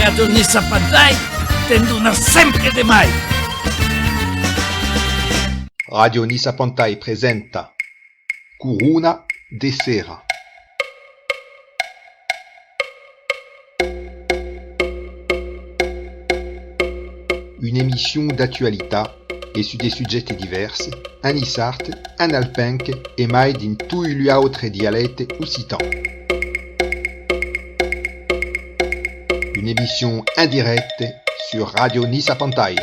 Radio Nisa Pantai, tenduna sempre de mai. Radio Nisa Pantai presenta Corona de Sera. Une émission d'actualità et su des sujets divers, en isart, en alpenc et mai din tous gli autres dialectes occitans. Une émission indirecte sur Radio Nisa Pantai.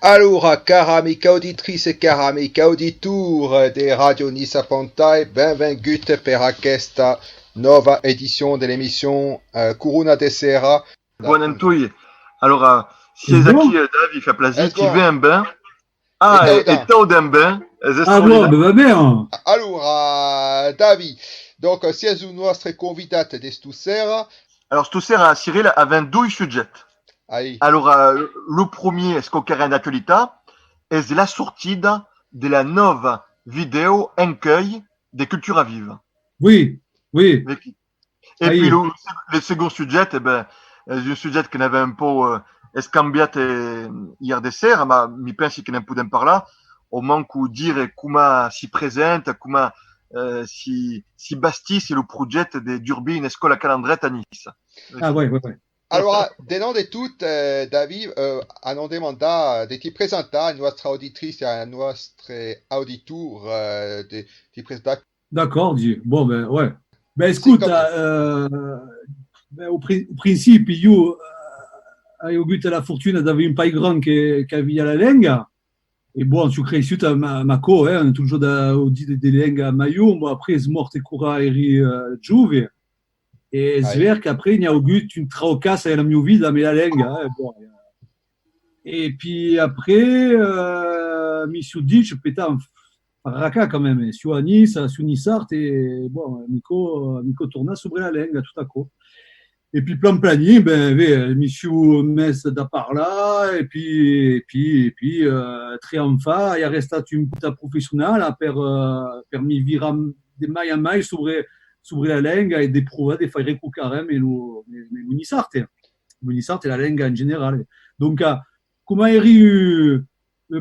Allora, cara amica auditrice e cara amica auditor de Radio Nisa Pantai, benvenuti per questa nuova edition de l'émission Corona de Sera. Buon Antui. Alors, si les acquis David fait plaisir, tu veux un bain? Ah, et t'as d'un bain? Ah bon, ben va bien. Allora, David, donc si è un nostro convidato di stasera. Alors, stasera, Cyril, avait deux sujets. Allez. Alors, le premier, est-ce qu'on carré d'actualité, est la sortie de la nouvelle vidéo Encueil des cultures vives. Oui, oui. Et puis, le second sujet, eh ben, un sujet qu'on avait un peu escambiat hier de sera, ma mi pensi che ne podem parlar, au manque de dire comment si présente, comment si bastisse le projet d'Urbi in Escola Calandrette à Nice. Ah ouais. Allora, de nom de toutes, David, hanno demanda di ti presentare a nostra auditrice e a nostro auditor di presentare. D'accord, Dieu. Bon, ben ouais. Ben écoute, au principe, io ho avuto la fortuna di avere un paio grande che aveva la lenga. E bon, sono cresciuto a Maco, toujours de lenga a Maio, ma après, sono morto cura eri giove. E sver qu'après, il y a eu une traucasse à la mia vita, mais la lenga. Bon. Et puis après, mi suis dit, je pétais un raca quand même. Sur à Nice, sur Nissart, et bon, Nico tourna sur la lenga tout à coup. Et puis planning, ben, mi suis mis da par là, et puis triomfa, il a resté une puta professionnelle per mi vira de mai a mai sobre la lenga e de prova de fare recuperare l'unisarte e la lenga in generale. Donc, come eri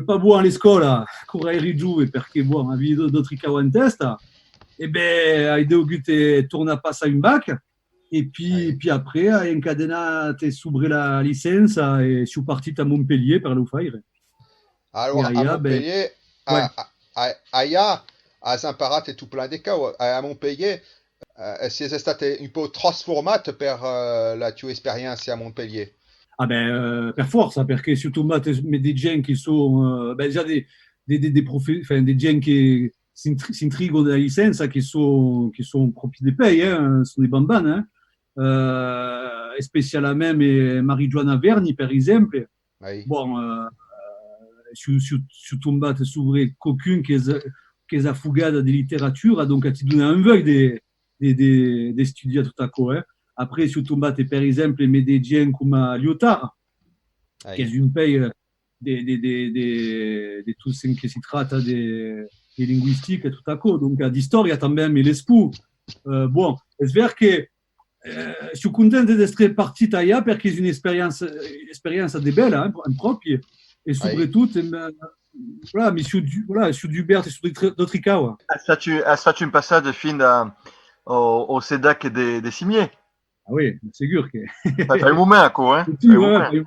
pas buon all'escola, come eri giù perché buon, avevi d'autres cavo in testa, e ben, hai dovuto tornare a passare un bac, et puis après, hai incadenato sobre la licenza e sono partito a Montpellier per lo fare. Allora, a Montpellier, hai imparato tout plein di cose. A Montpellier, si è stato un po' trasformato per la tua esperienza a Montpellier. Ah ben, per forza, perché surtout des gens qui sont déjà des gens qui s'intriguent de la licence, qui sont propres des pays, sont des bambans, spécialement Marie-Joana Verni, per esempio. Oui. Bon, surtout sobre qualcun che è affugata di letteratura, donc ti dona un veuil de studiare tutto a co. Après, surtout per esempio, des gens comme Lyotard, qui est un pays de tout ce qui se tratta de linguistique et tout à co. Donc, d'histoire também, mais l'espo. Bon, è vero che sono contento di essere partito allà perché è un'esperienza di bella, propria, e soprattutto, voilà, mais sur Dubert et sur d'autres cas. As-tu un passage fin au SEDAC des Cimiers? Ah oui, c'est sûr que. Ça fait un moment, quoi, hein?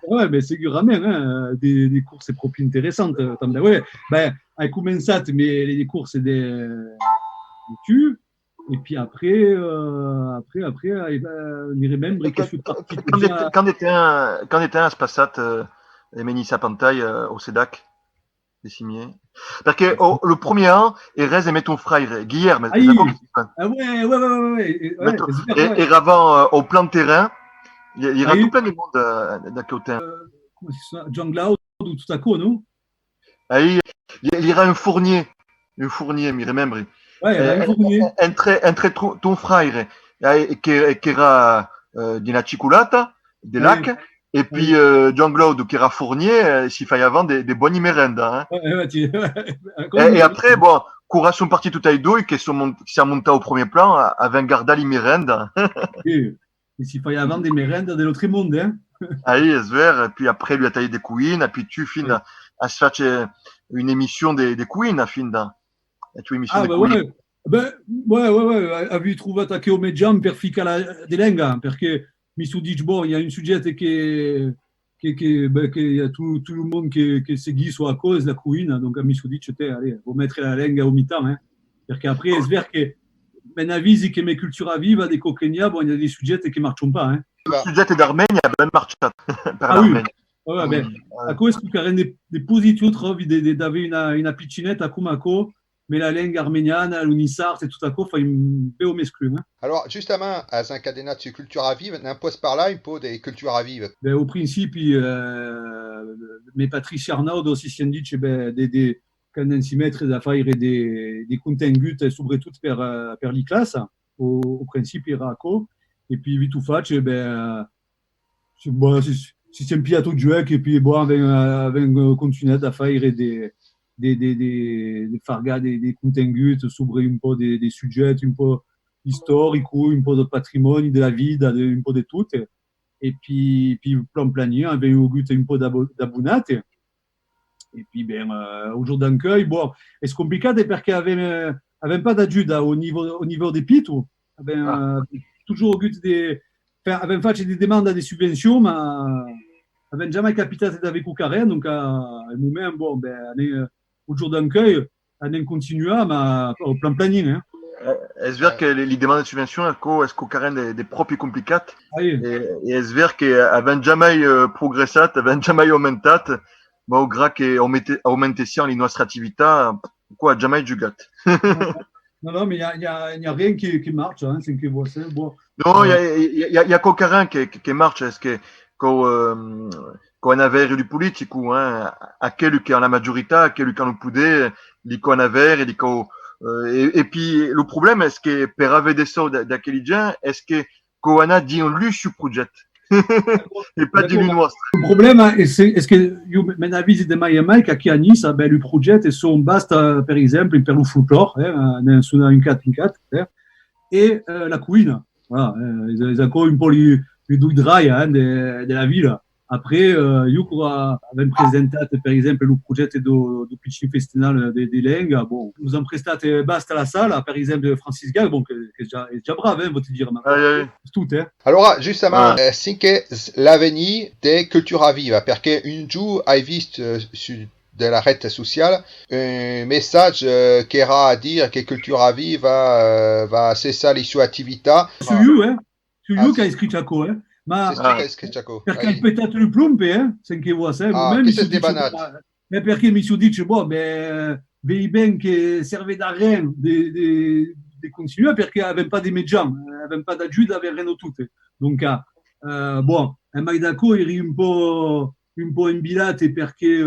Ouais, mais sicuramente, des courses proprio intéressantes. Ouais, ben, hai commencé, mais les courses des tu. Et puis après, mi remember che sono partito già. Quand était un spassat Menissa Pantai au SEDAC des Cimiers? Parce que le premier an, Erez aimait ton frère, Guillerme. Ah ouais. Et avant, au plan de terrain, il y a tout plein de monde d'un côté. Comment c'est ça? John Cloud ou tout à coup, non? Il y a un fournier, mi remember. Ouais, un fournier. Entre ton frère, qui era di una ciculata, des lacs, et puis John Claude, qui era fournier, s'il fallait avant des bonnes mérendes. Hein. Ouais, et après, bon, Corazon partito ai due che siamo montati au premier plan avec Gardali merenda. Et s'il fallait avant des mérendes de l'autre monde, hein. Ahí es ver, et puis après lui a taillé des couines, et puis tu finis à se faire une émission des couines à fin d'un. Et tu émission Ah, des ben couines. ouais. Ben, ouais. Avevi trovato che o Meggiam per ficare di lenga, perché mi su dice, bon, il y a une suggette che il y a tout le monde qui seguit sur la cause, la couine, donc mi su dice, allez, faut mettre la lenga au mi-temps, hein. Perché après, è vero che men avvisi che me cultura viva di Cocchegna, bon, il y a des sujets qui marchent pas, hein. Le sujet d'Arménie a ben marché per Ah oui. l'Arménie. Ouais, ben, a questo che rende des positions trovi d'aver una piccinetta a Kumako, mais la langue arménienne, l'unissart et tout à coup, fait un peu au mesclun, hein. Alors, justement, à Zincadenat sur Cultura Vive, n'impose par là, il faut des Cultura Vive. Ben, au principe, mais Patricia Arnaud aussi si dit que quand on s'y met à faire des contenus, surtout per les classes, au principe, il raco, et puis vite ou fait, ben, si c'est un piatto de jeu, et puis bon, avec continuer à faire des fargas, des contenus, sobre un peu des sujets, un peu historiques, un peu de patrimoine, de la vie, un peu de tout. Et puis plan avec un goût un peu d'abonnat. Et puis, ben, au jour d'accueil, bon, c'est compliqué parce qu'il n'y avait pas d'aide au niveau des pitos. Toujours au goût avait fait des demandes à des subventions, mais avait jamais capitalisé avec au carré. Donc, à un moment, bon, ben, au jour d'accueil, on continue, mais au plan planning, hein. È vero che le demandes de subvention est-ce qu'au carré des propri complicate e è vero che avevano jamais progressat, avevano jamais aumentat, ma au gra che aumentessi le nostre attività, quoi, jamais jugat. Non, mais il y a rien qui marche, hein, c'est que bon, c'est bon. Non, il y a qu'au carré qui marche, est-ce que quand on avait du politique ou hein, à quel qui a la majorité, à quel qui a le pouder, li qu'on avait et li qu'on et puis le problème est-ce que per avere des sauts d'aquel est-ce que qu'on a dit un lui sur projet et pas du nostre. Le problème est que io me na visite mai e mai che a Nice ben le progetto sono basta per esempio per il folklore su un 4x4 e la cuina voilà ils ont un po' les due dry della ville. Après, io avem presentat, per esempio, il progetto do Pitching Festival de Lenga. Bon, nous avons prestate basta la salle, per esempio, Francis Gag, bon, che è già bravo, hein, vou te dire. C'est tout, hein. Allora, justement, sinche l'avenir de Cultura Viva, perché un giorno hai visto su della rete sociale un messaggio che era a dire che Cultura Viva va cessare le sue attività. Su you, hein. Su you che hai scritto a co, hein. Ma perché peut-être le plombe, hein, c'est che vuoi sempre. Ah, che si débanate. Mais perché mi su dice, bon, ben, vei ben che serve da rien de continuer perché avem pas des médias, avem pas d'ajuda, avem rien tutte. Donc, bon, mai d'accordo eri un po' imbilate perché,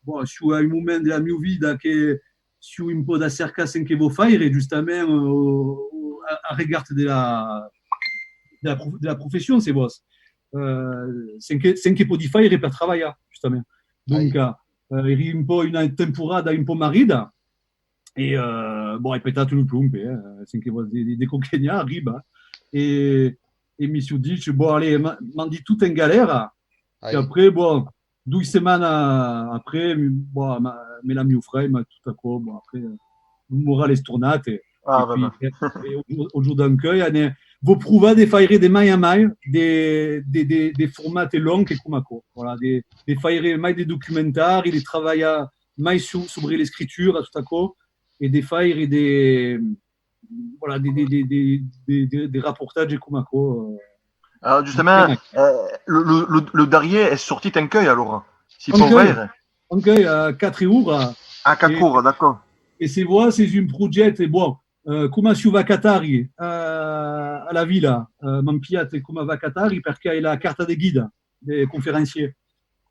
bon, su un momento della mia vita che su un po' da cercasse che vuoi fare, giustamente, a riguardo de la profession, c'est boss. C'est que può fare per travagliare, giustamente. Donc, eri un po' una temporada un po' marida e bon, hai petato il plumpe, c'est che di Cocchegna arriba e mi su dice, bon, allez, m'en dit tout en galère. Et après, bon, 2 semaines après, bon, me la mio frère, ma tout à coup, bon, après, morale stornate. Et au jour d'accueil, vous prouvez de faire des mailles à mailles, des formats longs et comme ça. Voilà, de faire mailles des documentaires, de travailler mailles sur l'écriture, tout à coup, et de faire des rapportages comme ça. Alors justement, le dernier est sorti en cueil alors. Si pour vrai. En cueil à 4 jours. À 4 jours, d'accord. Et c'est un projet, et bon. Come si va Catari alla villa, m'ampiate come va Catari perché hai la carta de guide dei conferencieri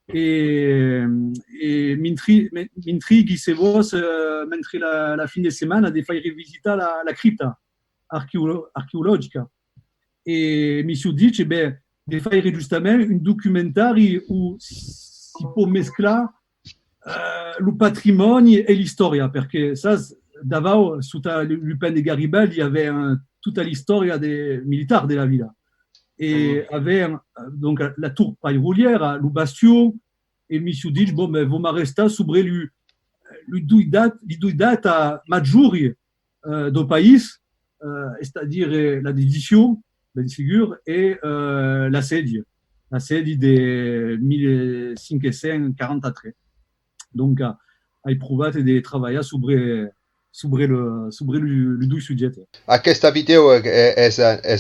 e mi intrighi se vos mentre la fine settimana di fare visita la cripta archeologica e mi si dice beh di fare giustamente un documentario où si può mesclare le patrimonio e l'istoria, perché ça, davao, sotto Lupin de Garibaldi, il y avait toute l'histoire des militaires de la ville. Et avait donc la tour paille-roulière, le bastion, et Monsieur dit, bon, mais vous m'arrestez sobre lui date maggiori do pays, c'est-à-dire la dédition, ben figure, et la sedi de 1543. Donc, hai provato di lavorare sobre il due soggetti. Questa video è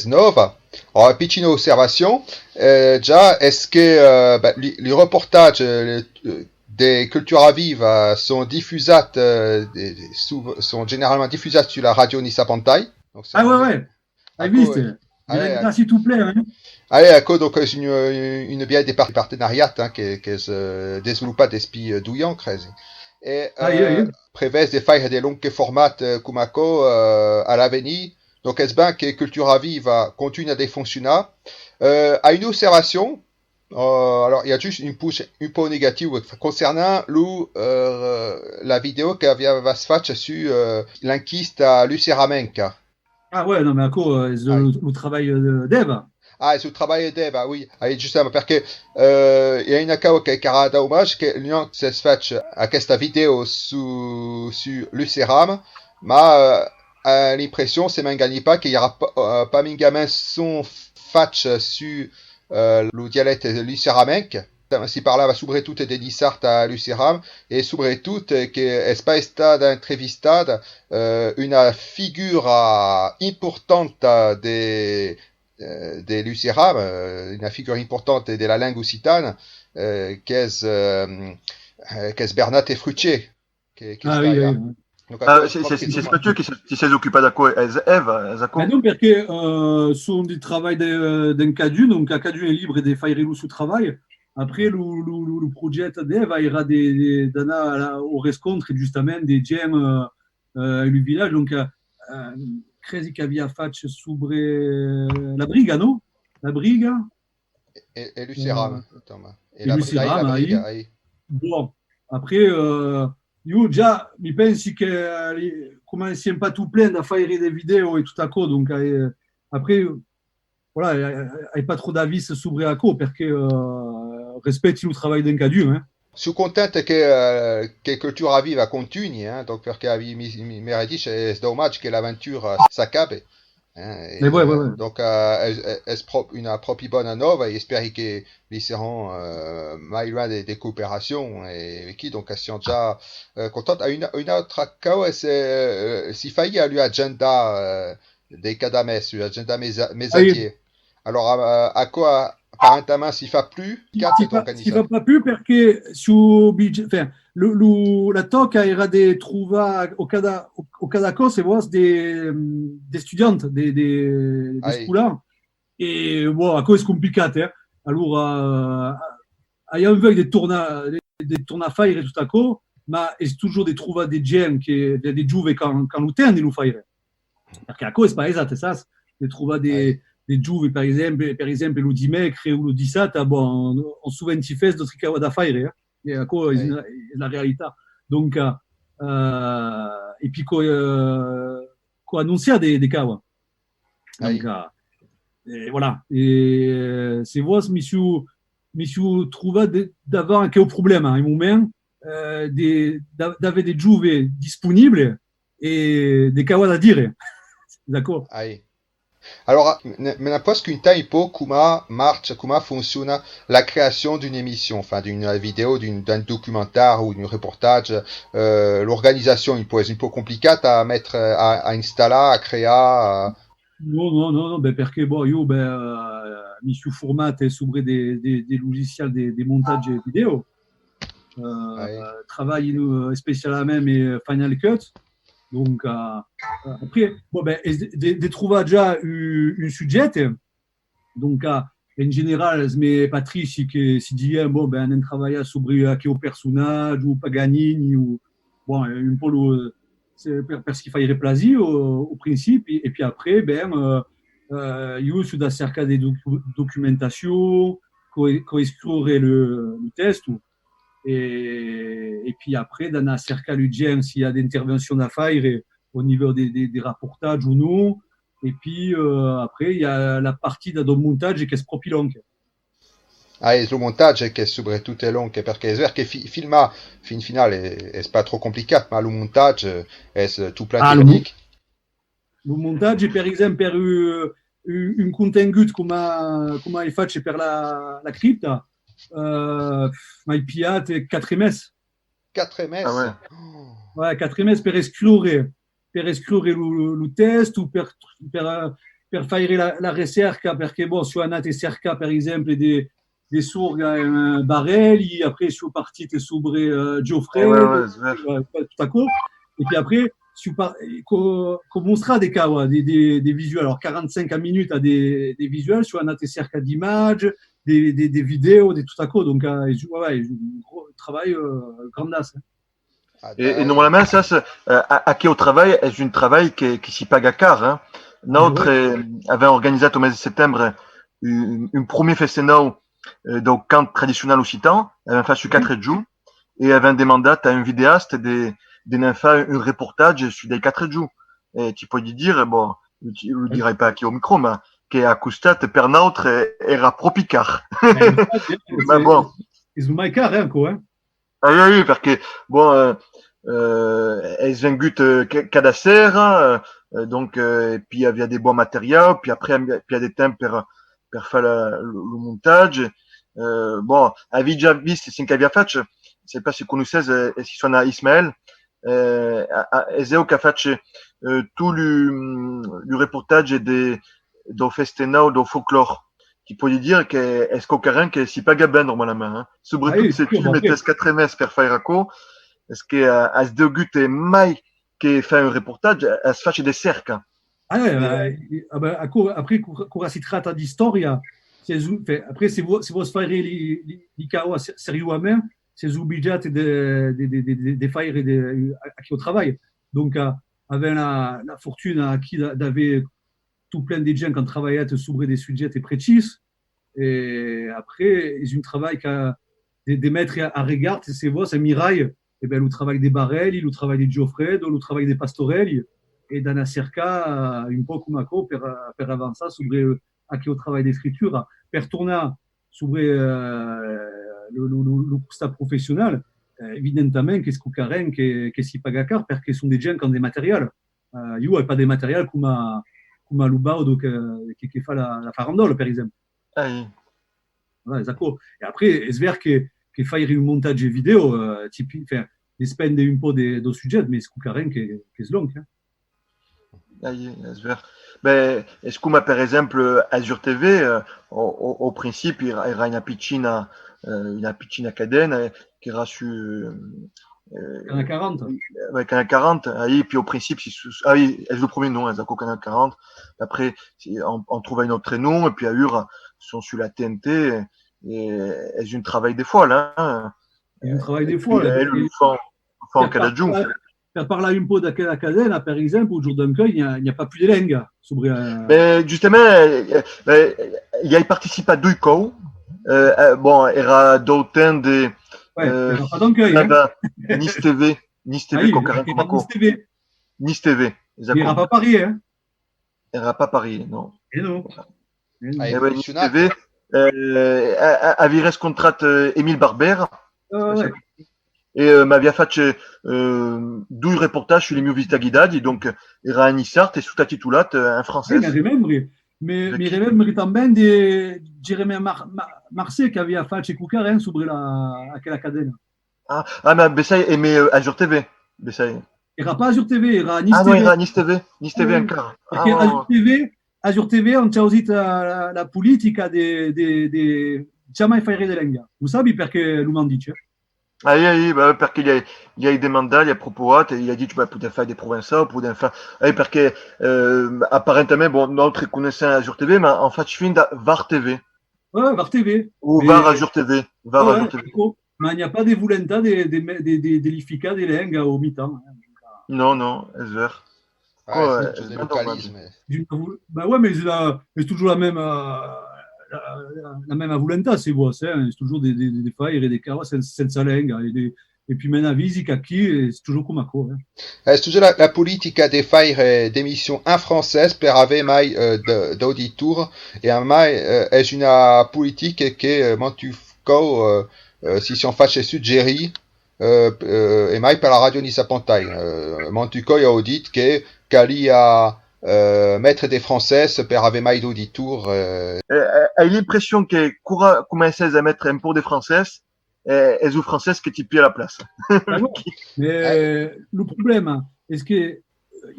nuova. Ho piccina osservation. Già, est-ce que les reportages des Cultura Viva sont diffusés, sont généralement diffusés sur la radio Nissa Pantai? Ah ouais. Hai visto? S'il te plaît. Hein? Allez, donc c'est une bien des partenariats que se développent depuis 2 ans, crezi. Et prévès de faire des longs formats comme à l'avenir. Donc, est-ce bien que Cultura Viva continue à fonctionner? À une observation, alors il y a juste une point négative concernant la vidéo qui va se faire sur l'enquête à Luceramenca. Ah ouais, non mais à quoi le travail d'Eve. Ah, sul travail d'Eva, oui. Giustamente, perché il y a une causa che era da omaggio che l'Unione si fait a questa video su l'Uceram, ma l'impression c'est même pas qu'il y aura pas mingamen son fatch sur le dialecte lucéramenque. Si parlava soprattutto degli sarti a Luceram e soprattutto che è stata intervistata una figura importante de Luceram, une figure importante de la langue occitane, qu'est Bernat Frucce. Oui. Donc, c'est Mathieu qui s'est occupé de quoi? Non, perché sono di travail d'un Cadu, donc a Cadu è libre de faire il suo travail. Après, le projet d'Eva ira au rencontre justement des gens du village, donc credi che aveva fatto sobre la briga, no? La briga? E Luceram, e la briga. Bon, après, io già mi pensi che commenciamo pas tout plein da fare des vidéos et tout à coup, donc après, voilà, hai pas trop d'avis sobre a co, perché rispetti il travail d'un Cadu, hein. Sono contento che Cultura Viva continui, donc perché mi dice è dommage che l'avventura s'accabe. Ouais. Donc è una proprio bonne nuova e spero che li saranno mai loin des coopérations et qui donc siamo già contenti. Une autre cosa si fa lui agenda dei cadames, l'agenda mesadier. Alors à quoi apparentement s'il ne fait plus, s'il ne fait pas plus perché la tocca era de trovar o cada cosa vos des étudiantes des scuola e bon a cosa è complicato allora il y a un veuille de tourner à faire tout à coup ma è toujours de trouver des gens che des giovani quand lo tengono lo fare perché a cosa è pas esatto ça de trouver des giovani per esempio lo dimecre o lo di sata bon on souvent si fait d'autres cavas da fare e a cosa è la realtà donc et puis quoi annoncer des cavas donc voilà et c'est vous monsieur trouva d'avoir un problème à un moment d'avoir des giovani disponibili e des cavas da dire d'accord. Alors, me ne pose qu'une taille pour comment fonctionne la création d'une émission, enfin d'une vidéo, d'un documentaire ou d'un reportage. L'organisation, il peut être un peu compliquée à mettre, à installer, à créer. Non, perché io mi suis formato sobre des logiciels des montages vidéo. Travaille spécialement mais Final Cut. Donc, après, de trouver déjà un sujet. Donc, en général, mais Patrice qui dit, on travaille sur un personnage ou Paganini ou un peu parce qu'il fallait plaisir au principe. Et puis après, il suis dans cercle de documentation, écrire le test. Et puis après, dans la cerca l'UGM, s'il y a des interventions d'affaires au niveau des rapportages ou non. Et puis après, il y a la partie del montage che è proprio longa. Il montage che è soprattutto lungo, perché è vero che filma fin finale è pas trop complicato, ma il montage è tutto plein technique. Il montage, per esempio, per un contenuto come hai fatto per la cripta, ma hai piato 4 mesi. 4 mesi? Ah ouais. Ouais, 4 mesi per esclure il test o per fare la ricerca, perché su una ricerca, per esempio, des sourds Barrel, après sur partie sobre Geoffrey, tout à coup. Et puis après, comment sera des cas, des visuels. Alors 45 minutes à des visuels sur un cerca d'images, des vidéos, des tout à coup. Donc, un gros travail grandasse. Et normalement, ça, à qui au travail, est un travail qui s'y pague à car. Hein. Notre avait organisé au mois de septembre un premier festival donc camp traditionnel occitan, avait fait sur 4 jours, et avait demandé à un vidéaste de faire un reportage sur les 4 jours. Et tu peux lui dire, bon, je ne le dirai pas qui au micro, mais qui a costat per notre era propicar. Mais bon. Ils ont marqué rien, quoi, hein. Ah oui, parce que, bon, elles vengut cada serra, donc, et puis il y avait des bons matériaux, puis après, il y a des temps per faire le montage. Bon, avait déjà visto sin che aveva fatto, se pas si conoscesse si suona Ismaël, Ezeo che faccio tout le reportage do festeno do folklore. Qui peut lui dire que est-ce qu'au carré que si pas gaben normalement, hein. Surtout si tu mettais 4 meses per faire raco, est-ce que à ce deux gutes mai qui fait un reportage, à se faire des cercles. Ah ouais, après, quand on tratta di storia, après, se vous fare li cao sérieusement, c'est obligé de faire à qui au travail. Donc, avec la fortune qui d'avoir tout plein de gens qui travaillent sur des sujets précis. Et après, ils ont un travail de mettre à regard, c'est Mirail, et bien, le travail des Barrel, le travail des Geoffrey, le travail des Pastorelli, et dans la cerca, un peu comme ça, per avancer sur au travail d'écriture, per tourner sur le constat professionnel, évidemment, qu'est-ce qu'on carène, qu'est-ce qui pague à car, parce qu'ils sont des gens qui ont des matériels. Il n'y a pas des matériels comme Lubaudo qui fait la farandole, par exemple. Voilà, d'accord. Et après, c'est vrai que faire un montage vidéo, ils spendent un peu de sujet, mais c'est carrément qui est long. C'est vrai. Ben, est-ce que, par exemple, Azure TV, au principe, il y aura une piscine cadenne qui ira sur Canal 40. Ouais, Canal 40. Et puis au principe, est le premier nom, Zako Canal 40. Après, on trouve un autre nom, et puis à Ur, sont sur la TNT, et elles ont un travail des fois, là. Elles ont un travail des fois, là. Elles le font en Canadjoux. Per parlare un po' della cadena, per esempio, il giorno d'anche, il n'y a pas plus de langue. Mais justement, il y a participé à deux coups. Bon, il y a d'autant de. Ouais, pas d'encueil, hein. Nice TV, Nice TV. Il n'y aura pas Paris, hein. Il n'y aura pas Paris, non. Et non. Nice TV, avait contrat Émile Barber. Ouais. Et m'avia fait deux reportages sur les mieux visita guidati, donc il y aura un Issart et sous titulat en français. Mais remembri também de Jérémy Marseille qui avait fait chez Cucaren sur aquella cadena. Mais Bessay aimait Azure TV. Bessay. Il n'y aura pas Azure TV, il y aura Nice TV. Ah non, il y aura Nice TV. Nice TV encore. Parce que Azure TV, on a aussi la politique de jamais faire de langue. Vous savez pourquoi nous m'en dit, parce qu'il y a des mandats, il y a propos, et il a dit tu vas pouvoir faire des provinciaux, pouvoir faire, parce que apparemment bon notre connaissant Azure TV, mais en fait je finis VAR TV. Ouais, VAR TV. Ou VAR Azure TV. Azure TV. Mais il n'y a pas de volonté de l'IFICA des langues au mi-temps. Non, c'est vrai. C'est du localisme. Bah ouais, mais c'est toujours la même la même volonté, c'est beau, c'est toujours des failles et des carreaux senza lenga. Et puis maintenant, visica qui, c'est toujours comme quoi. C'est toujours la politique des failles d'émission en français per ave mai d'auditor et a mai è una politica che Mantuco si sono facce suggeri e mai per la radio Nissa Pontai. Mantuco a dit che calia mettre des français per ave mai d'auditor. Hai l'impression che cura commence à mettre un pot des français et aux français que tu pieds à la place. Mais le problème, est-ce que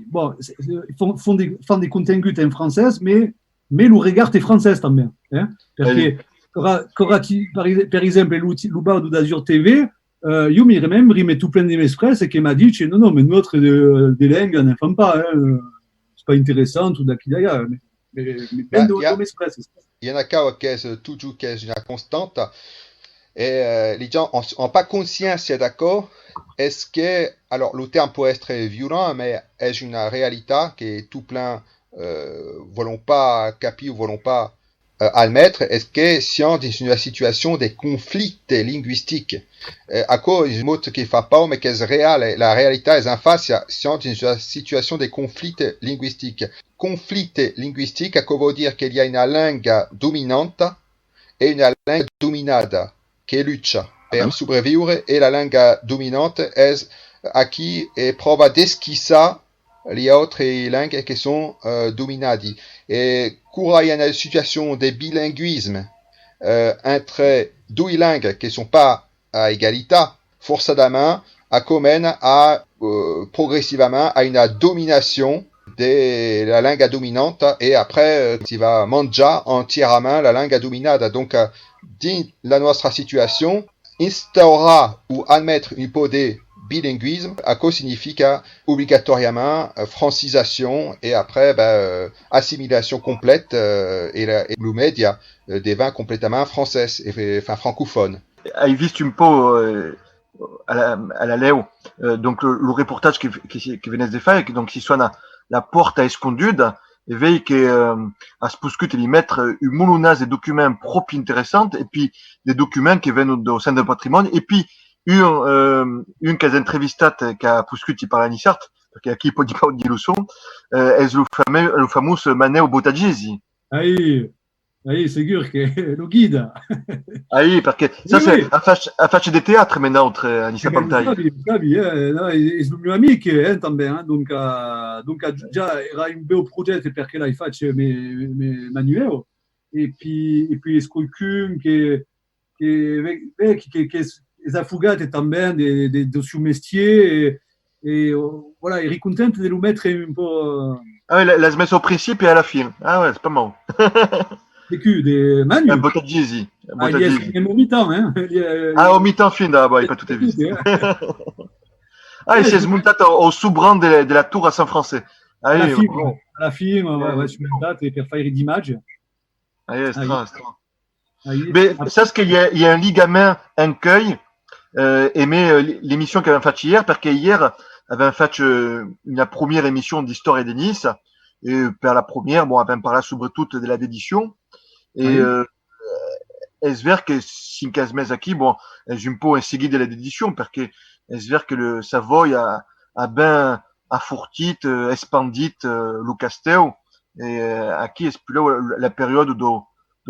bon, ils font des contenus en français, mais le regard est français também, hein? Parce que par exemple, l'Uba d'Azur TV, io mi tout plein d'express et qui m'a dit non, mais notre des langues ne font pas, hein, c'est pas intéressant ou d'aquidaya, mais plein d'express. Il y en a qui est toujours qui est une constante. Et les gens n'ont pas conscience, d'accord? Est-ce que, alors le terme peut être violent, mais est-ce une réalité que tout plein voulons pas capi ou voulons pas admettre? Est-ce que si on est dans une situation de conflits linguistiques, à cause du mot qui fait pas, mais qu'est-ce réel? La réalité est en face, si on est dans une situation de conflits linguistiques. Conflit linguistique, ça veut dire qu'il y a une langue dominante et une langue dominada. Che lucha per sopravvivere e la lingua dominante è a chi prova d'esquissare le altre langues che sono dominate. E quand il y a une situation de bilinguisme entre deux langues qui ne sont pas à égalité, forcément, à comène à progressivement à une domination de la langue dominante et après tu vas manger entièrement la langue dominante. Donc dans la nostra situation, instaurer ou admettre une peu de bilinguisme, à quoi signifie obligatoirement francisation et après assimilation complète et le média devient complètement français, enfin francophone. Hai visto un peu à la Léo, donc le reportage qui venait de faire, donc si suona la porta esconduda, e vei che a spuscut li mettre un moulonnage de documents propres intéressants et puis des documents qui viennent au sein du patrimoine et puis une qui a entrevistat qui a puscut par la Nissart perché a chi può di lo so è lo famoso Maneo Bottagesi. Ahí, seguro che lo guida. Ahí, perché ça c'est a faccia de théâtre maintenant entre Nissa Pontai. Sabi, è il mio amico també, donc già era un bel progetto perché l'hai fatto Manuel e puis è qualcuno che è affugato també del suo mestiere e voilà, il est content de lo mettere un po'. Ah oui, la smesso au principe et à la fin. Ah ouais, c'est pas mal. Des Manu. Bottagesi. Il est au mi-temps, hein. Au mi-temps fin, il pas tout est vu. Il si è smontato au sous-brand de la tour à San Français. À la fin, ouais, smontato per fare d'image. C'est strano. Mais ça, c'est qu'il y a un ligament cueil aimé l'émission qu'avait fait hier, parce que hier avait fait une première émission d'histoire et de Nice, et per la première, bon, avait parlé surtout de la dédition. Et es ver que 5 mesi aquí, bon, és un po' en seguida de la dédition, perquè es ver que le Savoy a ben affortit, expandit lo castell, et aquí és plus la période do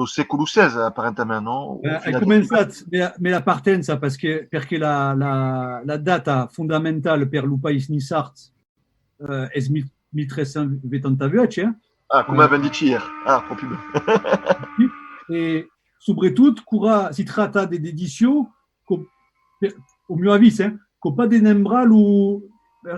século XVI, apparentement, non? Ha començat, mais la partenza, perché la data fondamentale per lo país nissart és 1328, hein? Come avem dit hier. Proprio bene. E soprattutto si tratta di edizioni au mio avviso, che pas denembra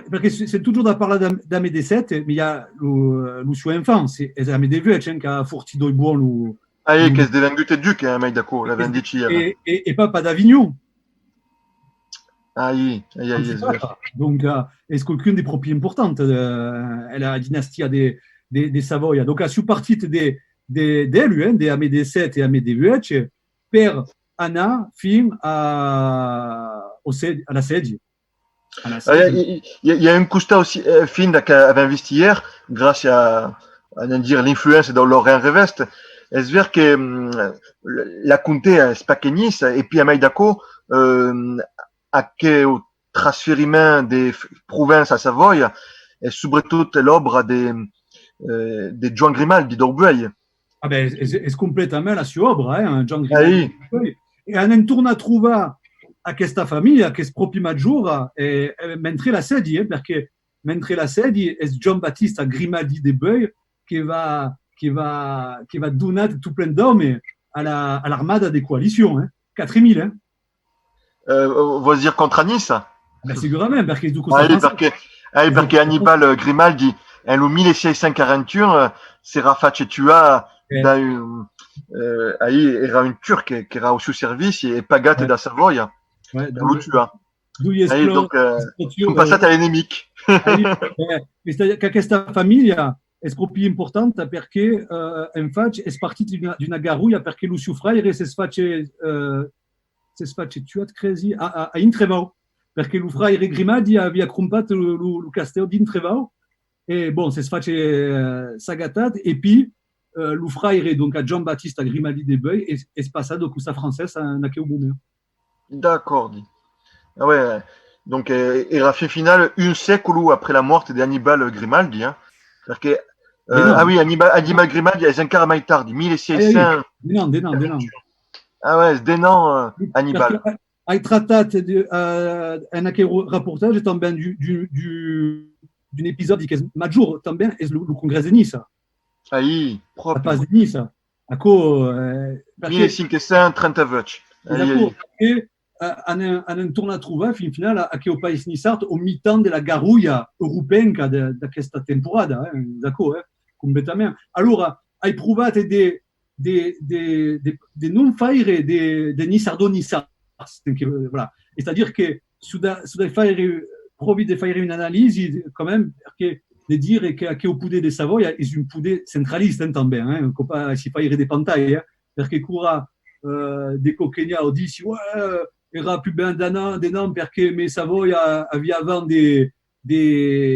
perché c'est toujours da parlare da Medeset, mais il y a lo suo enfant, c'est a Medevec che ha fortido il buon che è divenuto duc, mai d'accordo, l'avem dit hier. E papa d'Avignon. Donc, est-ce qu'aucune des propres importantes la dynastie des Savoia. Donc, a su partit d'elle, des Amédée 7 et Amédée 8, per Anna, film à la sede. Il y a un constat aussi fin qu'avait investi hier, grâce à dire l'influence dans Laurent Reveste, è vero che la contea spacchenis e poi a Maidaco a che o trasferiment de province a Savoia e soprattutto l'opera de Joan Grimaldi d'Orbueil. Ah ben, è completamente la sua opera, John Aí, Grimaldi. E hanno tornato a trovare a questa famiglia che è proprio maggiore mentre la sedi, perché mentre la sedi è John Battista Grimaldi de Beuil che va donare tutto plein d'armi all'armata di coalizione, 4.000. vuol dire contro Nice? Ben, sicuramente, perché tu Ah, perché Hannibal Grimaldi nel 1641 si era fatto tuare da era un turc che era al suo servizio e pagato da Savoia per lo tua. Donc sono passati ai nemici. C'est-à-dire che questa famiglia è proprio importante perché infatti è partita di una garuglia perché lo suo frère si è fatto tuato crisi a Intrevau perché lo frère Grimaldi aveva comprato lo castello di Intrevau e bon, si è fatto sagatato e poi lo frère donc a John Battista Grimaldi de Beuil è passato con questa francese a quel moment. D'accord. Ah ouais, donc era fait finale un secolo après la morte di Hannibal Grimaldi, perché ah oui, Hannibal Grimaldi è ancora mai tardi, 1600. Denant. Ah ouais, denant Hannibal. Hai trattato in quel reportage também d'un épisode che è maggiore também è il congresso di Nice. Aí, La proprio. pace di Nice. Ecco, 1539. Perché hanno tornato a trovare fin finale a che il paese nissart au mi-temps della garuglia europea da questa temporada, d'accordo? Completamente. Allora, hai provato di non fare di nissardo-nissart. Voilà. C'est-à-dire que provi di fare un'analisi, quand même, perché di dire che il potere di Savoia è un potere centralista também, non si fa des pantalles, perché cura des coquegna o dici era più ben d'un perché me Savoia aveva avant des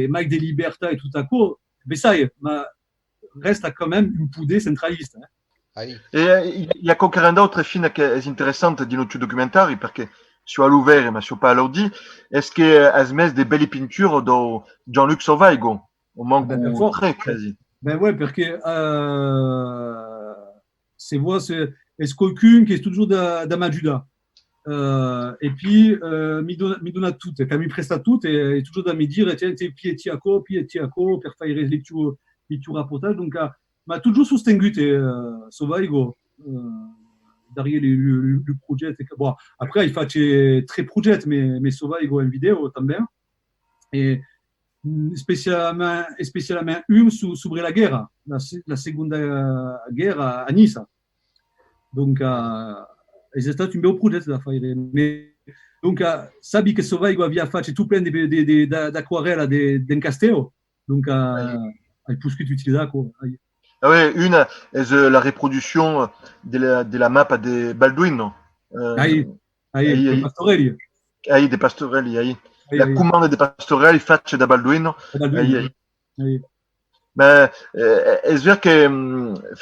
mecs de libertà e tutto a mais sai, ma resta quand même un potere centralista. E il y a qualche d'autre film che è interessante di nostro documentario perché su all'ouvert ma su pas all'ordi est-ce que has mes des belles peintures de Jean-Luc Sauvaigo au manque très quasi. Ben ouais, perché c'est moi c'est quelqu'un qui est toujours da m'aiuta et puis mi dona tutto, che mi presta tutto e toujours da mi dire tiens piedi a co per fare les tuoi rapportage donc ma toujours sostenuto Sauvaigo derrière le projet. Bon, après il fait très projet mais Sauvaigo en vidéo também et spécialement une sobre la guerra, la seconda guerra a Nice. Donc è stato un bel progetto da fare. Donc sabi che Sauvaigo aveva fatto tutto plein d'acquarella del castello, donc hai potuto utilizzare. Ah ouais, une est la reproduction de la map de Balduino. Des Pastorelli. Des Pastorelli. La commande dei Pastorelli fatta da Balduino. Mais è vero che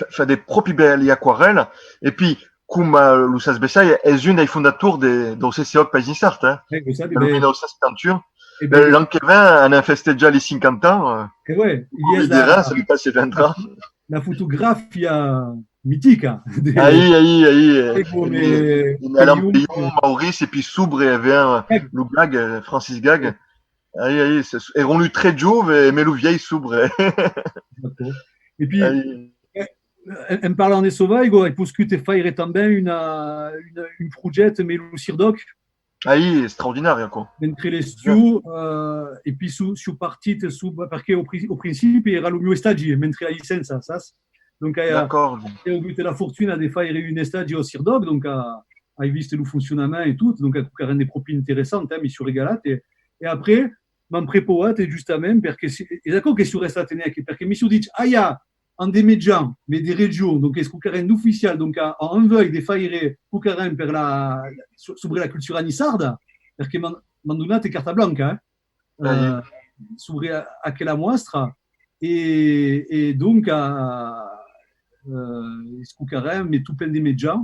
fa dei propri belli aquarelles e poi come lo sa Bessai è uno dei fondatori del CCO Paesi Nissart, nel 1971. L'anno che viene hanno festeggiato i 50 ans. Ouais, il dirà, ça lui passe 20 ans. La fotografia mitica. Alain Pillon, Maurice et puis Soubre et vient le Gag, Francis Gag. Erano lui très giovane mais le vieil Soubre. Et puis, en parlant de Sauvaigo, il peut faire também une projet mais le Sirdoc. Straordinario quoi. Mentre le Stiou e poi su partite perché au principio era lo mio stadio mentre hai senza sas donc ho avuto la fortuna di fare un stadio au Sirdog donc hai visto il funzionamento e tutto donc ha rendu proprio interessante mi sono regalato e après m'han preparato giustamente perché è d'accordo che sono restato perché mi sono detto en des médias, mais des régions, donc est-ce qu'on a un officiel, donc en veuille de faire Kukarin per sobre la culture nissarda, perché m'han donate carta blanca, sobre a quella mostra, et donc Iscucarem, mais tout plein de médias.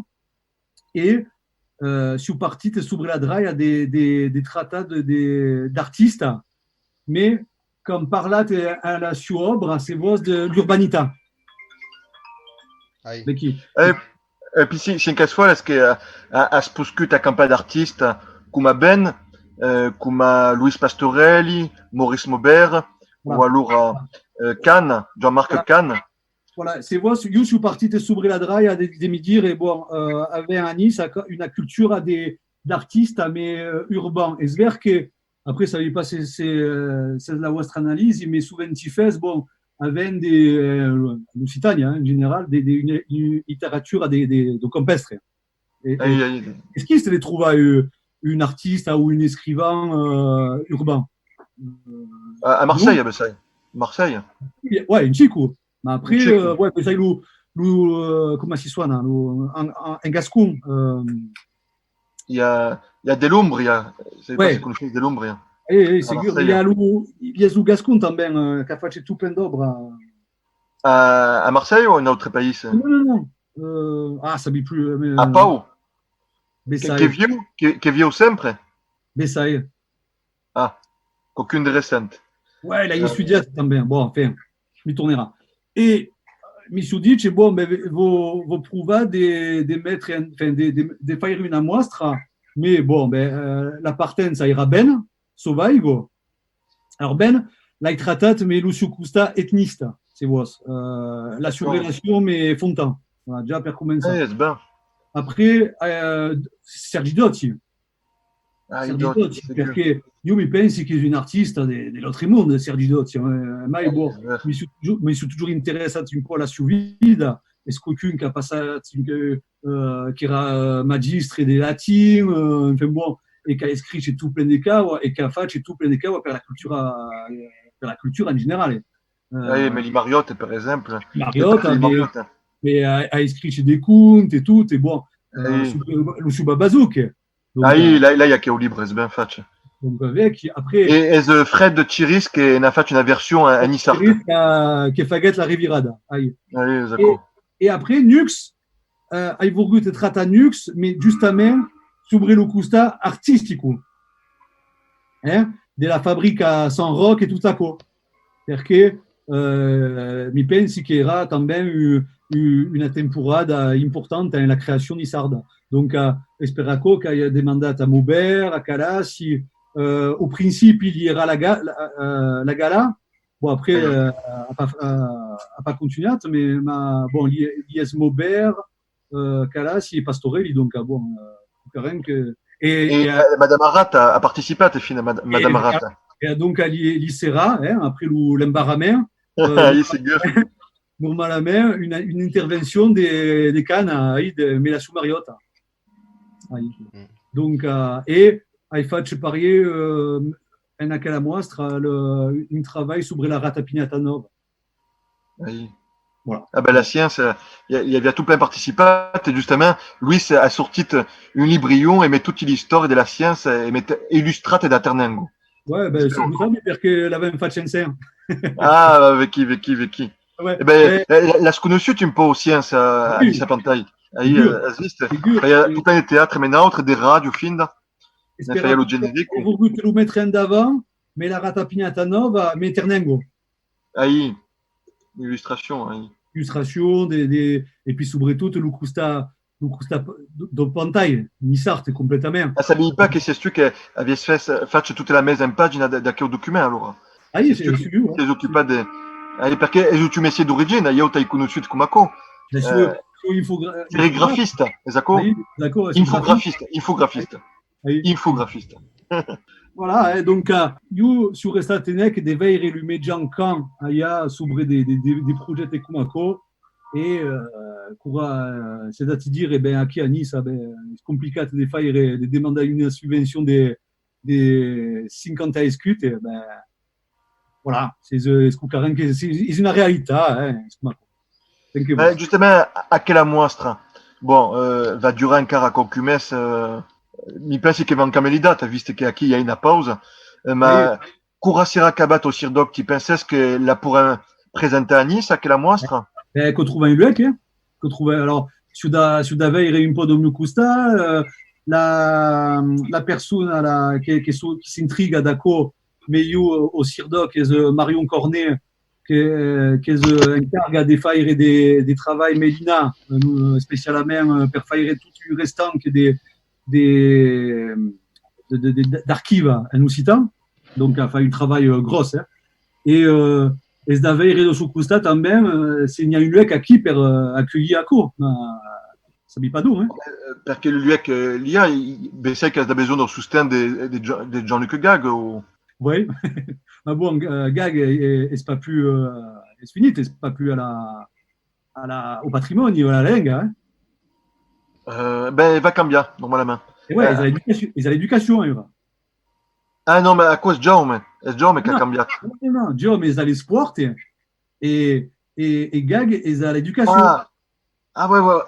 Et su partite sobre la draia des traitats d'artistes, mais comme parlat à la sua obra, c'est voix de l'urbanita. Aí. E puis si casual, est-ce que a spuscut a campagna d'artista come Ben, come Luis Pastorelli, Maurice Maubert, ou alors Kahn, Jean-Marc Kahn. Voilà, c'est voix, io su partite sobre la draia de mi dire, bon, avait à Nice une culture d'artistes, mais urbains. Et c'est vrai que, après, ça ne pas c'est la votre analyse, mais souvent, tu fais, bon, avec l'Occitanie, en général, une littérature de campestre. Est-ce qu'il se les trouve à une artiste ou un écrivain urbain? À Marseille, ben ça. Marseille. Ouais, un chico. Mais après, ouais, ça, comment ça sonne, en gascon. Il y a Delumbria. C'est pas si conosci Delumbria. C'est sûr. Il y a le gascon também, qui a fait tout plein d'obres. À Marseille ou en autre pays? Non. Ça ne plus. À Pau? Bessaye. Che viu sempre? Bessaye. Ah, aucune de récente. Ouais, il a étudié também. Bon, enfin, mi tournera. Et mi su dice, bon, vous prouvez de mettre, enfin, de faire une amostra, mais bon, la partenza ira ben, sovaigo. Alors ben, la tratat, mais lo custa etnista, c'est vos. La surrelation, mais fontan. Voilà, déjà per commencer. Ben. Après, Sergi Dotti. Sergi Dotti, perché io mi pensi che è un artista dell'altro mondo, Sergi Dotti, ma bon, mi sono toujours interessato un po' alla sua vita, e qualcuno che ha passato, che era magistre di latino, enfin bon, e che ha scritto tutto plein di cavo, e che ha fatto tutto plein di cavo per la cultura in generale. Oui, mais Mariotte, per esempio. Mariotte, mais ha scritto dei conti e tutto, e bon, su Babazouk. Là, il y a che au libre, c'est bien fait. Donc, après. Et Fred Chiris qui a fait une version à Nissart. Qui fait la Rivirada. Allez, d'accord. Et après, Nux, il voulu te traiter Nux, mais justement, sobre le custa artistico. De la fabrique à San Roque et tout ça. Parce que mi pensi che era também una temporada importante dans la création d'Issarda. Donc, Esperaco qui a demandé à Maubert, à Calassi, au principe, il y aura la gala. Bon, après, a pas continué, mais bon, il y a Maubert, Calassi et Pastorelli, donc bon, rien que. Et Madame Arat a participé à tes films, Madame Arat. Et donc, l'Issera, après l'embarrassement. C'est gueux. Normalement, une intervention des Cannes, mais la sous-Mariotte. Donc, et il faut parier en aquella mostra un travail sur la Ratapignata Nova. Oui. Voilà. Ah ben la science, il y avait tout plein de participants et justement, Louis a sorti un librion et met toute l'histoire de la science et met illustrate da Ternengo. Ouais, ben c'est ça, parce qu'elle avait un faccenser. Ah, avec qui? Ouais. Eh ben, la sconosciute un po' science a Sapantai. Il y a tout plein de théâtres maintenant, des radios, film. Il y a le générique. Vous voulez le mettre en d'avant, mais la Ratapignata Nova, mais Ternengo. Aïe, illustration, aïe. Illustration, et puis surtout le custa de pantaille, Nissart complètement. Ah, ça ne veut pas que c'est ce que avait fait toute la mise en page da quel document alors. Ah oui, c'est sûr. Les occupants de perché è un métier d'origine, io t'ai conosciuto come co. Graphiste, esatto? Infographiste. Voilà, donc, io sur questa tenec deve le median camp sobre des projets comme co et c'est-à-dire aquí a Nice c'est compliqué de faire de demander une subvention de 50 escut et voilà, c'est une réalité. Justement, à quelle mostra? Bon, va durer encore à Concumès. Mi pensi che van camelidata, visto che qui il y a une pause. Ma Cura sera cabat au Cirdoc, tu penses que la pourrait présenter à Nice à quelle mostra? Qu'on trouve un lieu, que trouver. Alors, suda veire un po' do mio custa, la persona che si intriga d'acco meglio o Sirdoc è Marion Cornet che encarga di fare dei travail Medina, specialmente per fare tutto il restante d'archives en occitan, donc a fait un travail gros. Et es d'avere su costat també se n'hi ha un lloc aquí per accueillir Aco. Sabi pas d'où, hein? Perché il luoc l'IA, sai che ha bisogno del sostegno di Jean-Luc Gag o... Oui, mais bon, Gag est pas plus, est fini, c'est pas plus au patrimoine, à la langue, hein? Il va cambiare, normalement. Et ouais, ils ont l'éducation, il va. Ah non, mais à cause de Jaume che ha cambiato. Non, Jaume, ils ont les sports et Gag, ils ont l'éducation. Oula.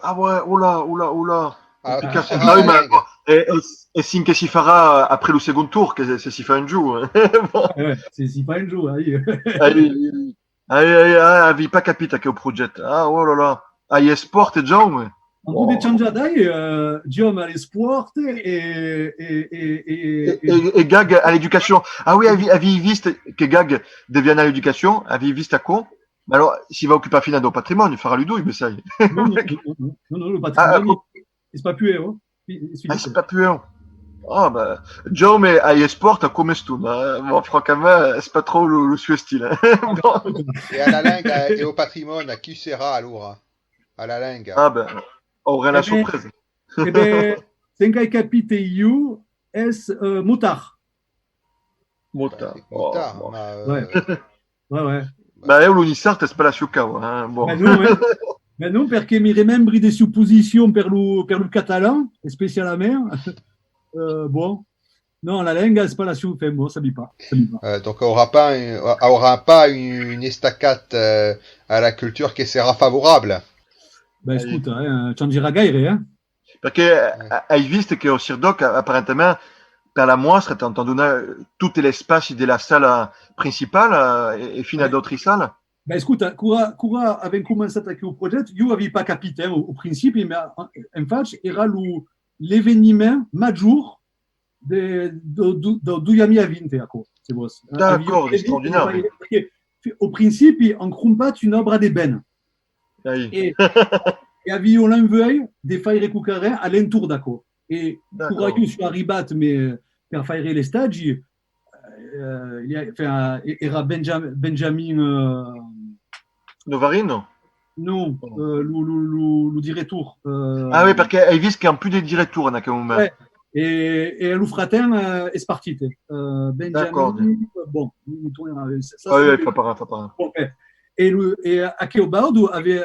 Oui, mais et sin che si farà après le second tour, che se si fa un giù. Bon. Ouais, se si fa un giù, avevi pas capito che è un progetto. Oh là là. Hai sport e Jaume. Un po' di changiadai, Jaume a les sports et Gag à l'éducation. Ah oui, avevi visto che Gag devienne à l'éducation? Avevi visto a quoi? Ma alors, s'il va occuper fino del patrimonio, farà lui due, sai. Non, le patrimonio, c'est pas plus, hein. C'est pas plus, hein. Ah, bah, Jaume ai sport come stun. Bon, francamente, c'est pas trop le suo stile. Et à la langue et au patrimoine, qui sera allora? À la langue. Ah, ben, avrei una sorpresa. Eh ben, sengai capite io es Motard. Motard. Ouais. Bah, l'Unisart è la Ciucao, hein. Bon. Mais non, perché mi remembri des suppositions per le catalan, spécialement. Bon. Non, la langue, c'est pas la Ciucao, bon, ça ne pas. Donc, aura pas une estacade à la culture qui sera favorable. Ben, écoute, changerà gaire, hein. Perché hai visto che au Sirdoc, apparentement, per la mostra, ti hanno donato tutti gli spazi della sala principale e fino ad altre sale? Ben, écoute, Cura avait commencé à attaquer au projet, io n'avais pas capité au principe, mais en fait, era l'événement majeur de 2020. C'est bon. D'accord, extraordinaire. Au principe, on crumpat une obra de ben. Et avions l'envoi de faire cucare à l'entour d'Aco. Et pour aiuto su arribat, mais per faire les stages, era Benjamin Novarino? Non, le diretteur. Ah oui, perché hai visto che hanno più di direttori in quel momento. Ouais. Et le fratin est parti. D'accord. Bon, Oui, fa parare. Bon, et Akeobaudo avait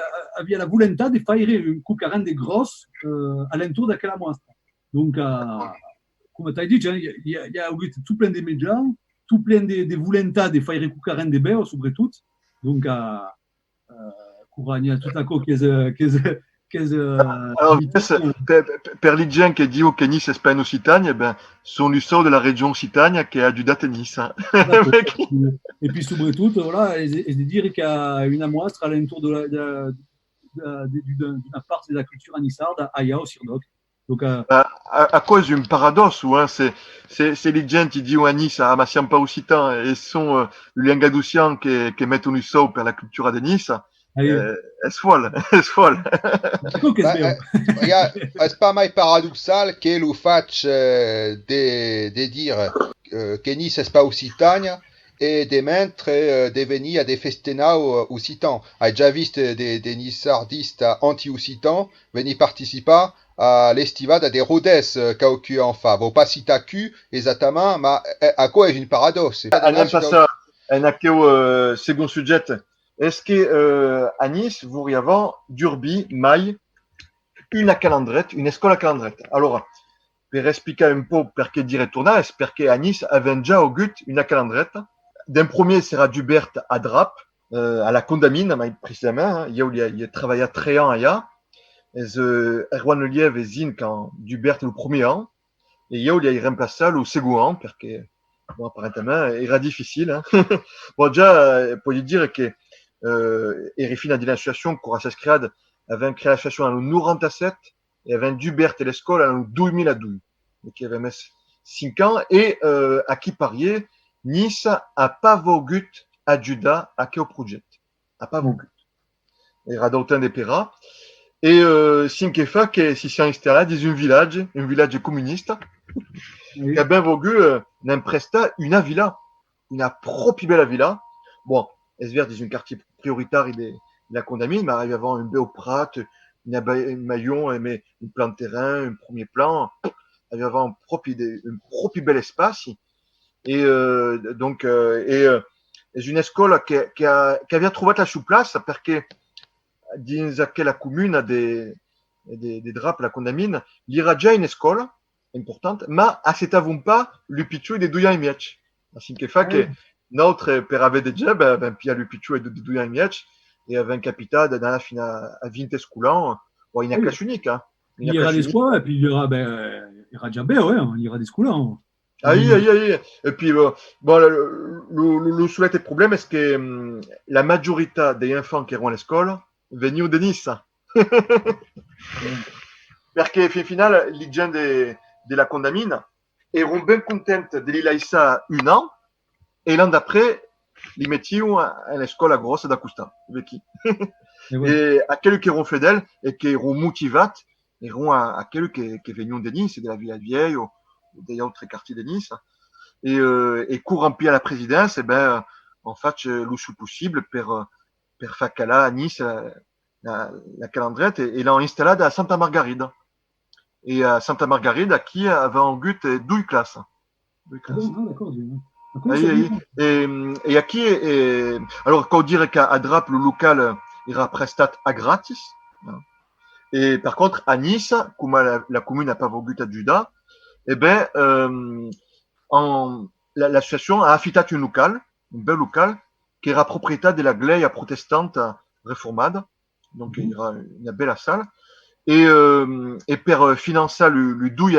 la volonté de faire une cucaraine de grosse à l'entour de la mostra. Donc, comme tu as dit, il y a tout plein de médias, tout plein de volonté de faire une cucaraine de bœuf, surtout. Donc, Couragna, tout à coup, Alors, per les gens qui disent que Nice è pas in Occitanie, sono il solo della regione Occitania che ha giudato Nice. Et puis, surtout, voilà, et de dire qu'il y a une mostra à l'entour d'une partie de la culture anissarde à Yao Sirdoc. Donc, à cause d'un paradoxe, hein, c'est les gens qui disent à Nice, ma siamo pas occitan, et sont les Languedociens qui mettent un sou per la culture de Nice. È folle. È pas mai paradoxal che lo faccia de dire che Nice è pas Occitania e de mentre de venire a de festenau occitan. Hai già visto des nissardistes anti-occitans venir participer à l'estivada de Rhodes che en fa. Vo pas cita Q esattamente, ma a quoi è un paradosso? Anem passar en acteu second sujet. Est-ce que à Nice, vous auriez d'urbi mai une calandrette, une escola calandrette? Alors, per expliquer un po' perché dire tornare, è perché a Nice aveva già avuto una calandretta. D'un premier sera Dubert à Drap, à la Condamine, mais précisément, il y a travaillé 3 ans allà. Erwan Liev et Zin quand Dubert le premier an, et il y a remplacé le second an, perché, bon, apparemment, era difficile. Hein. Bon, déjà, pour dire que Erifine a dit l'association Courasas Cread avait créé l'association à nous Rantasset et avait Dubert et l'école à nous 2000 à douille. Donc, il y avait mes 5 ans et à qui parier Nice a pas vogut à Juda à Keo Project. A pas vogut. Et Radautin des Pera. Et Sinkefa qui si s'est installé dans un village communiste, qui a bien voulu n'impresta une villa, une propre belle villa. Bon, Esvert est un quartier prioritaire de la condamine, mais il y avait un beau prat, un maillon, mais un plan de terrain, un premier plan. Il y avait un propre bel espace. Et donc, une école qui avait trouvé la sous-place, parce que dins la commune a des draps la condamine, il y a déjà une école importante, mais à cet avant pas, l'upichu des douilles mietch. Ainsi que fait que notre père avait déjà, puis à l'upichu et des douilles mietch, et avait un capital dans la fin à 20 scoulant, bon, il n'y a classe unique, hein. Il y aura des scouts, et puis il y aura déjà bien, ouais, il y aura des scouts. Aïe. Et puis, bon, le souhait et problème, est-ce que la majorité des enfants qui iront à l'école venuent de Nice. Parce que, au final, les gens de la condamine seront bien contents de l'Ilaïsa 1 an, et l'an d'après, ils mettent à l'école grosse d'Acusta. Et à quelques qui seront fidèles et qui seront motivés, iront à quelques qui viennent de Nice, de la Ville Vieille, ou des autres quartiers de Nice, et courent remplir à la présidence, et en fait, le plus possible, per Facala à Nice, la calandrette, et l'ont installé à Santa Margarida. Et à Santa Margarida, qui avait en but 12 classes. D'accord. Et à qui, alors, quand on dirait qu'à Drap, le local ira prestat à gratis. Et par contre, à Nice, comme la commune n'a pas voulu à Juda, l'association a affiché un bel local, qui era propriétaire de la Gleia protestante réformade. Donc, il y aura une belle salle. Et pour financer le douille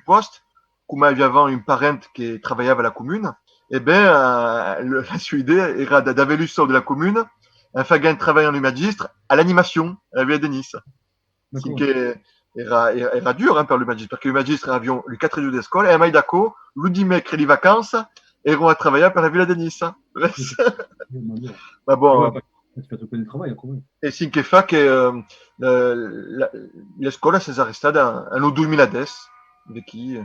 poste, comme il y avait une parente qui travaillait à la commune, la idée era d'avoir le sort de la commune, un fait un travail en magistre à l'animation, à la ville de Nice. C'est que era dur, hein, par le magistre, parce que le magistre avion le 4 jours d'école, et à Maïdako, le dimanche, les vacances, et on a travaillé par la ville de Nice. Bah bon. Et c'est que fait que l'école s'est arrêtée à nos 2010, avec qui,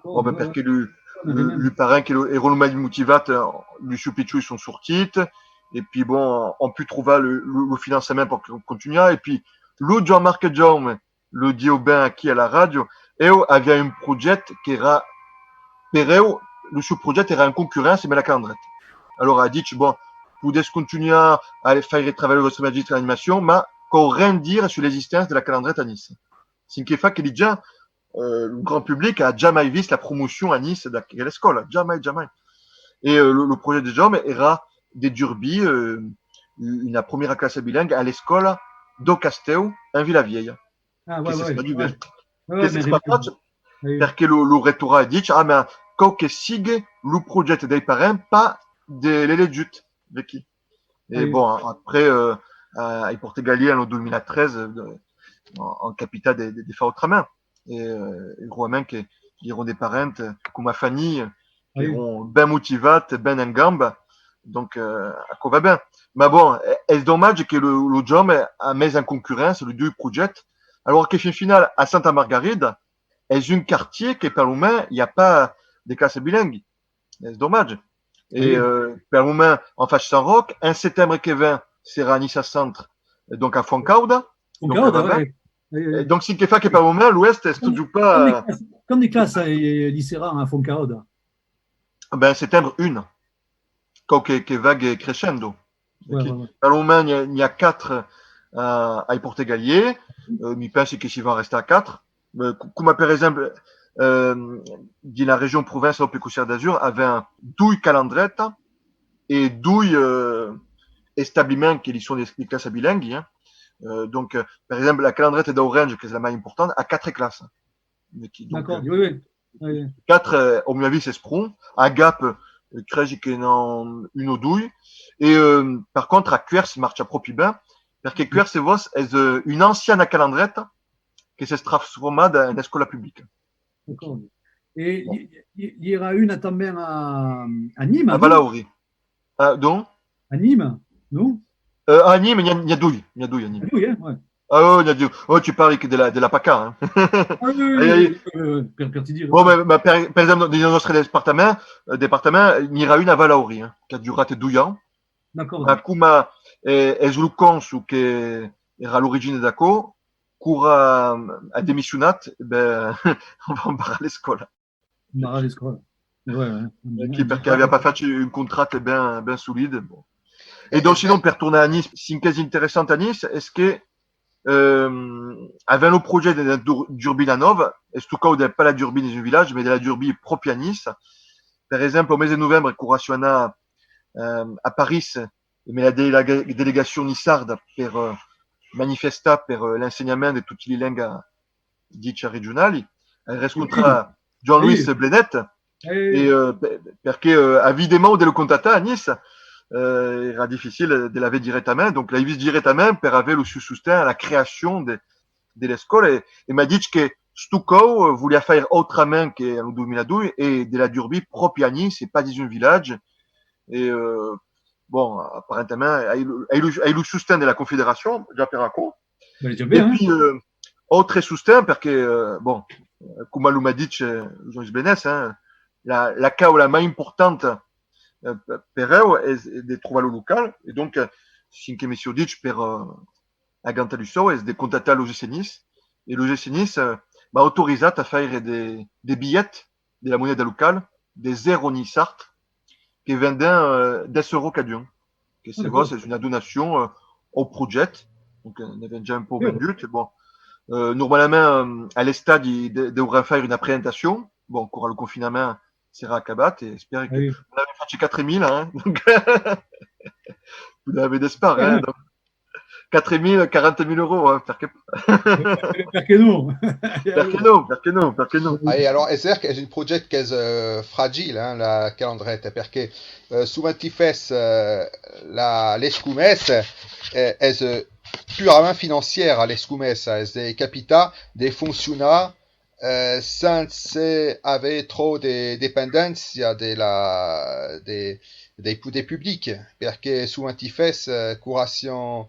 parce que le parrain qui est le motivé, le choupichou, ils sont sortis, et puis bon, on pu trouver le financement pour continuer, et puis, le Jean-Marc John, le Diobin qui à la radio, et avait un projet qui era, le sous-projet era un concurrent, c'est la calendrette. Alors, a dit, bon, pour continuer à faire travailler votre magistrat d'animation, mais qu'on rien dire sur l'existence de la calendrette à Nice. C'est une fois que déjà, le grand public a jamais vu la promotion à Nice de l'école. Jamais. Et le projet de Jean era des Derby, une première classe bilingue à l'école d'Ocasteu, en Villavieille. C'est pas du bien. C'est pas parce que le recteur a dit, mais quand que sigue le projet des parents, pas de l'élédut. Et bon, après, à Portugal, en 2013, en capitale des Fautramins. Et Romain qui iront des parents, comme Fanny, qui iront bien motivés, bien en gambe. Donc, à quoi va bien. Mais bon, c'est dommage que le job a mis en concurrence le deux projets. Alors que, final, à Santa Margarida, est un quartier qui, par le moment, il n'y a pas de classes bilingues. C'est dommage. Et, par le moment, en face Saint-Roch, en septembre qui vient, c'est à Nice Centre, donc à Foncauda. Donc, si quelque fait par le moment, l'Ouest, c'est toujours pas. Comme des classes lycéennes à Foncauda. Ben, septembre 1. Quand que vague et crescendo. Par le moment, il y a 4 à Portugalier. Je pense que s'il va rester à 4. Comme par exemple, dans la région province au Pécoussière d'Azur, avait un douille calendrette et douille établissements qui sont des classes bilingues. Hein. Donc, par exemple, la calendrette d'Orange, qui est la plus importante, a 4 classes. D'accord, oui. 4, au mieux avis, c'est Sprung. À Gap, Crège qui est en une ou douille. Et par contre, à Cuers, marche à propre bien. perché queste vos è un'anciana calandretta che si è trasformata in scuola pubblica. D'accord. Et il y aura une também à Nîmes, A non? Valauri. Donc, À Nîmes, non? a Nîmes, il y a douille. Il y a douille à Ah Nîmes. oui, hein, ouais. Ah oui, il y a douille. Oh, tu parles de la PACA. Hein. Ah oui, Aïe, aïe. per ti dire. Bon, mais, par exemple, dans notre département, il y aura une à Valauri, hein, qui a duré 2 ans. D'accord. Ma kuma è sviluppansu che era all'origine da co, cura ha demissionat, ben, on va imparare a scuola. Mara les scrolls. Ouais, ouais. Perché aveva pas fait un contrat ben solide. Bon. Et donc, sinon, per tornare a Nice, c'est une case intéressante à Nice, est-ce que, avec le projet d'Urbina Nova, et sto cas pas la d'Urbine in un village, mais de la d'Urbi proprio a Nice. Per esempio, au mese de novembre, curationa a Paris, mais la délégation nissarde per manifesta per l'insegnamento di tutte le lingue dice regionali. Riscontra John Louis Blenet, perché évidemment, dès le contact à Nice, era difficile de l'avoir directement. Donc, la vis directement per avere le soutien à la création de l'école. Et m'a dit que Stucco voulait faire autrement qu'en 2002 et de la Durbi proprio à Nice, et pas dans un village. Et bon, apparemment, il le soutien de la Confédération, già per acco. Ben, Et puis, autre soutien, perché, bon, come lui m'a dit, Jean Benes, hein, la cause la plus importante per eux è di trovare lo local. Et donc, cinque messieurs dit per aganta du so, è di contattare l'OGC Nice. Et l'OGC Nice m'a autorisé à faire des billets de la monnaie locale, des 0 Nissart, qui vendaient 10 euros caduns. C'est une donation au projet. Donc, on avait déjà un peu vendu. Bon. Normalement, à l'estade, il devrait faire une présentation. Bon, pour le confinement, c'est racabat et j'espère que vous avez fait 4000, hein. Donc, vous avez d'espoir, hein. Donc, 4 000, 40 000 euros, hein. Perché no? Perché no? Alors, è certo che è un progetto che è fragile, hein, la calandretta, perché souvent ti fes le scumesse è purement financière, les scumesse, è des capitali, des fonctionnaires, sans avoir trop de dépendenza dei pubblici, perché souvent ti fes curation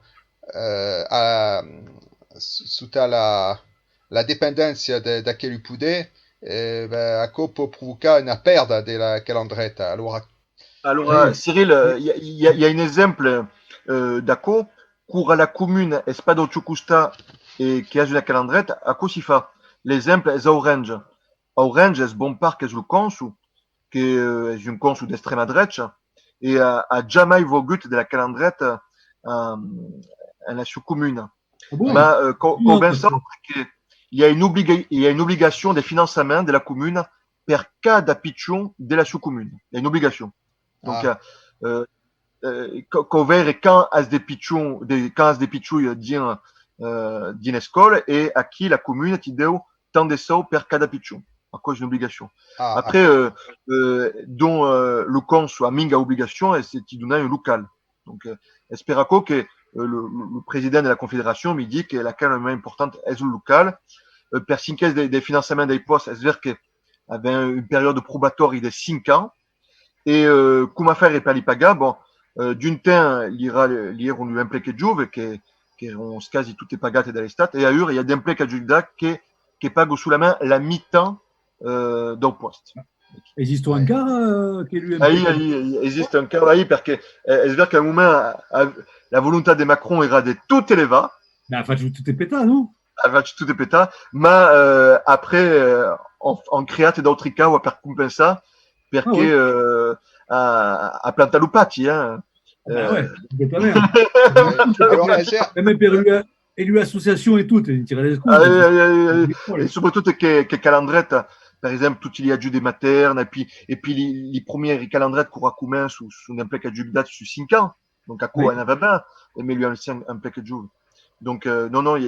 sotto la dipendenza da quello poder, a può provocare una perdita della calandretta. Alors, Cyril, il y a un exemple d'acco cura la commune Espada Ciucusta e che ha una calandretta, a cosa si fa? L'esempio è Orange. Orange è bon parc, è il consu, che è un consu d'estrema dretta, e ha jamais vogut della calandretta la sua commune. Ma convincent qu'il y a une obligation de financement de la commune per cada piccion de la sua commune. Il y a une obligation. Donc, quand as des piccions d'une école et à qui la commune ti deu tant de sous per cada piccion. À cause d'une obligation. Après, dont le consul a minga obligation et c'est ti donner un local. Donc, esperaco que le président de la Confédération me dit que la cause plus importante est le local. Per 5 ans des financements des postes, c'est-à-dire qu'il avait une période probatoire de 5 ans. Et come fare per li paga? Bon, d'un temps, il y a un impliqué de Juve che erano quasi tutte pagate dall'estate, e a ur, il y a d'impliqué de Juve che pago sulla main la mi-temps d'un poste. Esiste ancora che lui esiste ancora perché è vero che a un moment la volontà di Macron era di tutte le va. Ma faccio tutte petà, no? Faccio tutte petà, ma après on create d'autres cas per compensare perché a Plantalupati, hein. Ouais, même per lui association e tutto, tira le scuse. E soprattutto che calandretta, per esempio, tutti gli aggiudi materni, e puis les premiers calendrettes qu'on a commun sous un impliqué de date sur 5 ans. Donc, à quoi on avait bien, mais lui, un impliqué de Donc, non,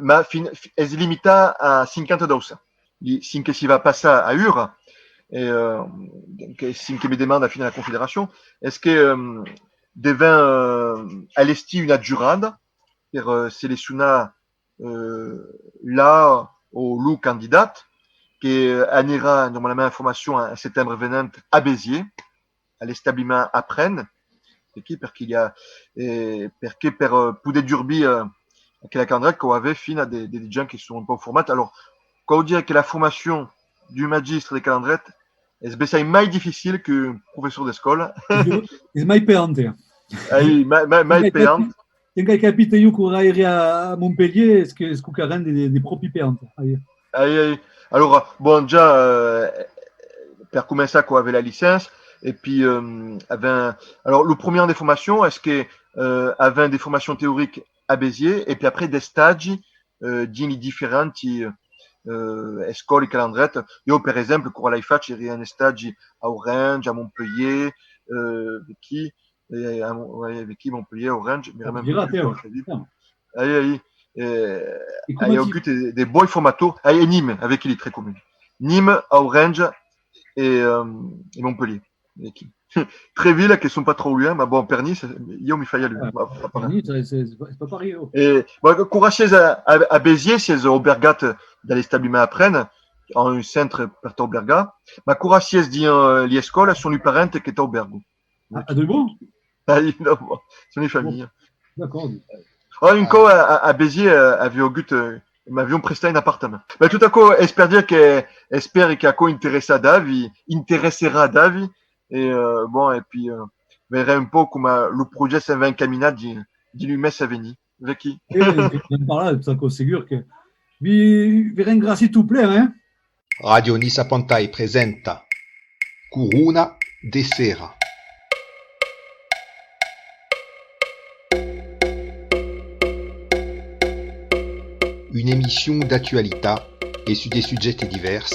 ma è limitata a 52 ans. 5 si va passer à Ur, et donc, 5 me demande à finir la Confédération, est-ce que devint à l'esti une adjurade, per selezionar là au loup candidat che anirà normalement en formation en septembre venant à Béziers, à l'établissement Apprennes, perché il y a perché per poder durbi che la candidate qu'on avait fine à des gens qui sont pas au format. Alors, quand on dit que la formation du magistre de calendrette è mai difficile que professeur d'école. C'est mai payante. Mai payante. Tenga capite io correre a Montpellier, est-ce que carrément des propres payantes. Alors, bon, déjà, per commencer quoi, avec la licence, et puis, alors, le premier an des formations, est-ce que, avait des formations théoriques à Béziers, et puis après des stages, d'une différentes, écoles et calendrettes. Io, per esempio, con la faccio un stage à Orange, à Montpellier, avec qui Montpellier, Orange, mi remember ho avuto dei buoni formatori, a Nîmes, avec qui il est très connu. Nîmes, à Orange et Montpellier. Tre ville che sono pas trop loin, ma bon, Pernis, io mi fai a lui. Pernis, c'est pas pareil. Et bon, courageux à Béziers, c'est aubergat dans l'établissement Apprennes, en un centre per aubergat, ma courageux di l'escola sono i parenti che t'aubergo. À de bon? No, sono i famiglie. D'accord. Une fois à Béziers, m'avions presté un appartement. Mais tout à coup, espère que intéressera Davi, et bon, et puis, verrai un peu comment le projet s'est encaminat di lui messe à venir. Avec qui? Par là, ça consegure que vi ringrazio tout plein, hein? Radio Nisa Pontai presenta Coruna de Sera. Une émission d'actualité et sur des sujets divers,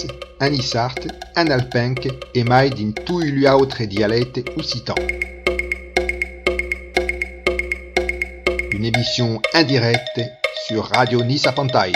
en isart, en alpenc et mai din tous gli autres dialectes occitans. Une émission indirecte sur Radio Nisa Pontai.